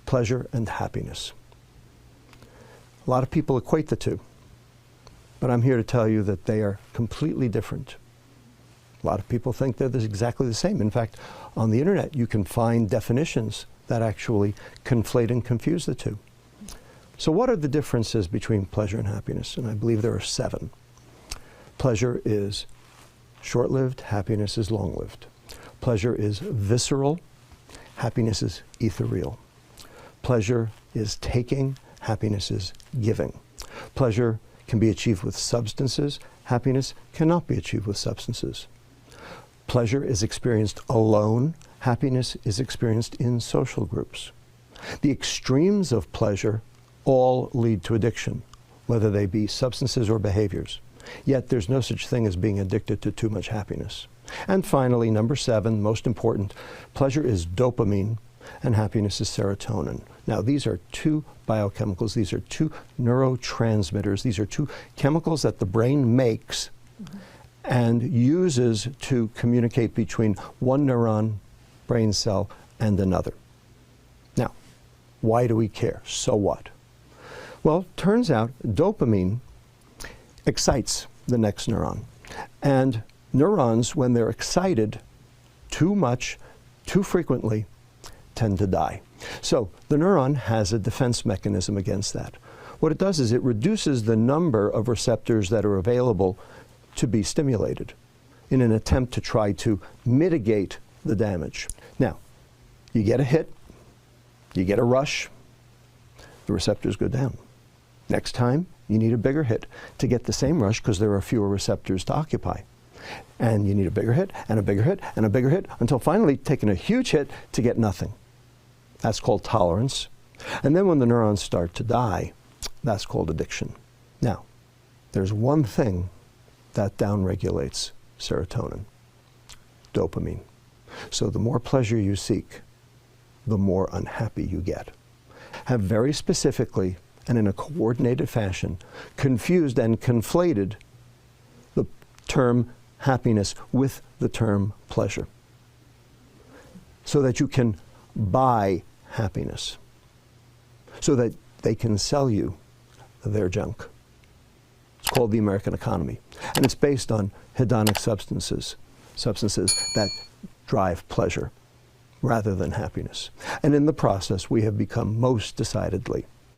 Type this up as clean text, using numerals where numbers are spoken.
pleasure and happiness. A lot of people equate the two, but I'm here to tell you that they are completely different. A lot of people think they're exactly the same. In fact, on the internet you can find definitions that actually conflate and confuse the two. So what are the differences between pleasure and happiness? And I believe there are 7. Pleasure is short-lived, happiness is long-lived. Pleasure is visceral, happiness is ethereal. Pleasure is taking, happiness is giving. Pleasure can be achieved with substances, happiness cannot be achieved with substances. Pleasure is experienced alone, happiness is experienced in social groups. The extremes of pleasure all lead to addiction, whether they be substances or behaviors. Yet there's no such thing as being addicted to too much happiness. And finally, number 7, most important, pleasure is dopamine and happiness is serotonin. Now these are 2 biochemicals, these are 2 neurotransmitters, these are 2 chemicals that the brain makes and uses to communicate between one neuron, brain cell, and another. Now, why do we care? So what? Well, turns out dopamine excites the next neuron. And neurons, when they're excited too much, too frequently, tend to die. So the neuron has a defense mechanism against that. What it does is it reduces the number of receptors that are available to be stimulated in an attempt to try to mitigate the damage. Now, you get a hit, you get a rush, the receptors go down. Next time, you need a bigger hit to get the same rush because there are fewer receptors to occupy. And you need a bigger hit, and a bigger hit, and a bigger hit, until finally taking a huge hit to get nothing. That's called tolerance. And then when the neurons start to die, that's called addiction. Now, there's one thing that downregulates serotonin: dopamine. So the more pleasure you seek, the more unhappy you get. Have very specifically and in a coordinated fashion confused and conflated the term happiness with the term pleasure, so that you can buy happiness, so that they can sell you their junk. It's called the American economy, and it's based on hedonic substances that drive pleasure rather than happiness. And in the process, we have become most decidedly